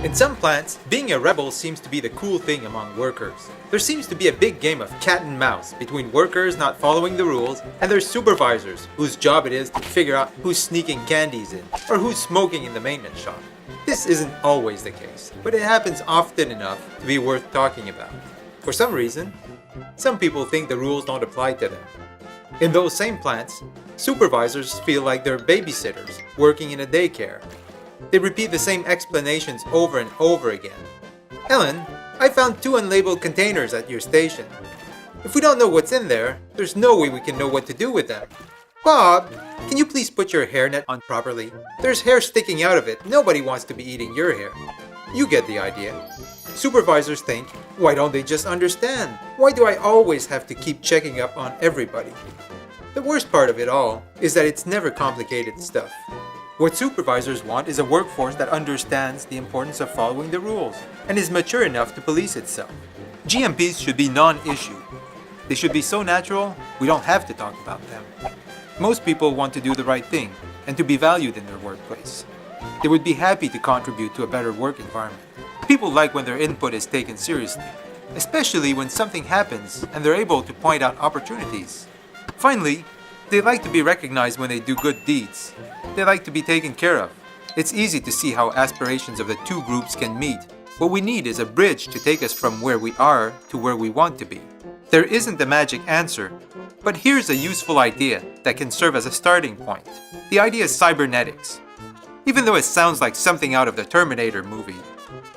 In some plants, being a rebel seems to be the cool thing among workers. There seems to be a big game of cat and mouse between workers not following the rules and their supervisors, whose job it is to figure out who's sneaking candies in or who's smoking in the maintenance shop. This isn't always the case, but it happens often enough to be worth talking about. For some reason, some people think the rules don't apply to them. In those same plants, supervisors feel like they're babysitters working in a daycare. They repeat the same explanations over and over again. Ellen, I found 2 unlabeled containers at your station. If we don't know what's in there, there's no way we can know what to do with them. Bob, can you please put your hairnet on properly? There's hair sticking out of it. Nobody wants to be eating your hair. You get the idea. Supervisors think, why don't they just understand? Why do I always have to keep checking up on everybody? The worst part of it all is that it's never complicated stuff. What supervisors want is a workforce that understands the importance of following the rules and is mature enough to police itself. GMPs should be non-issue. They should be so natural, we don't have to talk about them. Most people want to do the right thing and to be valued in their workplace. They would be happy to contribute to a better work environment. People like when their input is taken seriously, especially when something happens and they're able to point out opportunities. Finally, they like to be recognized when they do good deeds. They like to be taken care of. It's easy to see how aspirations of the two groups can meet. What we need is a bridge to take us from where we are to where we want to be. There isn't a magic answer, but here's a useful idea that can serve as a starting point. The idea is cybernetics. Even though it sounds like something out of the Terminator movie,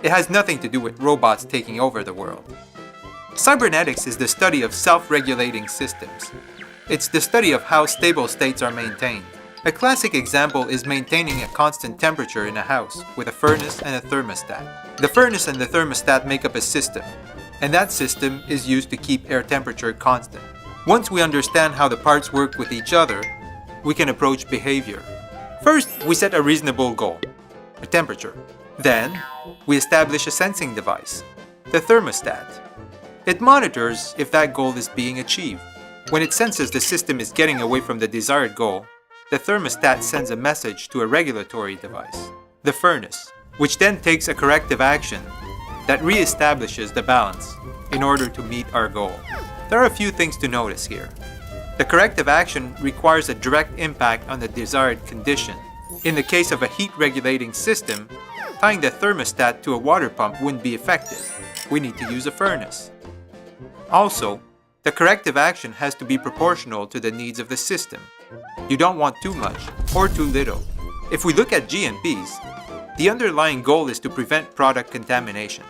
it has nothing to do with robots taking over the world. Cybernetics is the study of self-regulating systems. It's the study of how stable states are maintained. A classic example is maintaining a constant temperature in a house with a furnace and a thermostat. The furnace and the thermostat make up a system, and that system is used to keep air temperature constant. Once we understand how the parts work with each other, we can approach behavior. First, we set a reasonable goal, a temperature. Then, we establish a sensing device, the thermostat. It monitors if that goal is being achieved. When it senses the system is getting away from the desired goal, the thermostat sends a message to a regulatory device, the furnace, which then takes a corrective action that reestablishes the balance in order to meet our goal. There are a few things to notice here. The corrective action requires a direct impact on the desired condition. In the case of a heat-regulating system, tying the thermostat to a water pump wouldn't be effective. We need to use a furnace. Also, the corrective action has to be proportional to the needs of the system. You don't want too much or too little. If we look at GMPs, the underlying goal is to prevent product contamination.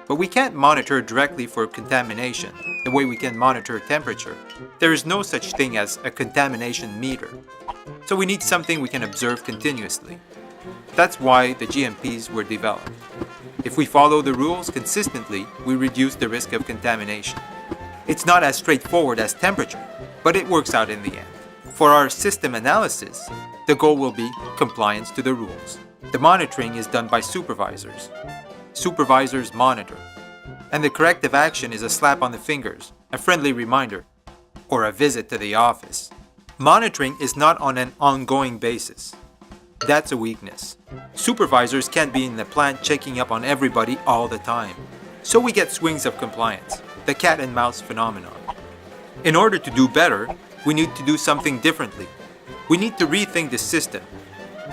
But we can't monitor directly for contamination the way we can monitor temperature. There is no such thing as a contamination meter. So we need something we can observe continuously. That's why the GMPs were developed. If we follow the rules consistently, we reduce the risk of contamination. It's not as straightforward as temperature, but it works out in the end. For our system analysis, the goal will be compliance to the rules. The monitoring is done by supervisors. Supervisors monitor. And the corrective action is a slap on the fingers, a friendly reminder, or a visit to the office. Monitoring is not on an ongoing basis. That's a weakness. Supervisors can't be in the plant checking up on everybody all the time. So we get swings of compliance, the cat and mouse phenomenon. In order to do better, we need to do something differently. We need to rethink the system.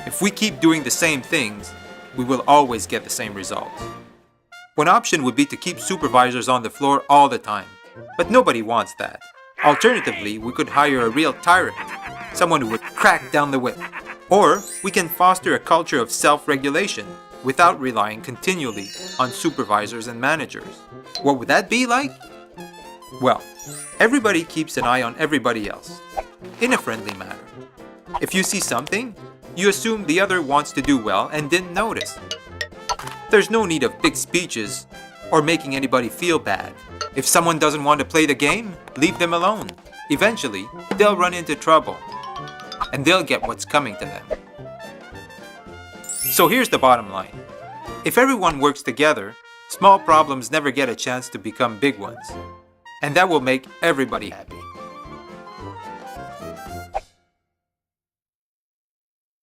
If we keep doing the same things, we will always get the same results. One option would be to keep supervisors on the floor all the time, but nobody wants that. Alternatively, we could hire a real tyrant, someone who would crack down the whip. Or we can foster a culture of self-regulation without relying continually on supervisors and managers. What would that be like? Well, everybody keeps an eye on everybody else, in a friendly manner. If you see something, you assume the other wants to do well and didn't notice. There's no need of big speeches or making anybody feel bad. If someone doesn't want to play the game, leave them alone. Eventually, they'll run into trouble, and they'll get what's coming to them. So here's the bottom line. If everyone works together, small problems never get a chance to become big ones. And that will make everybody happy.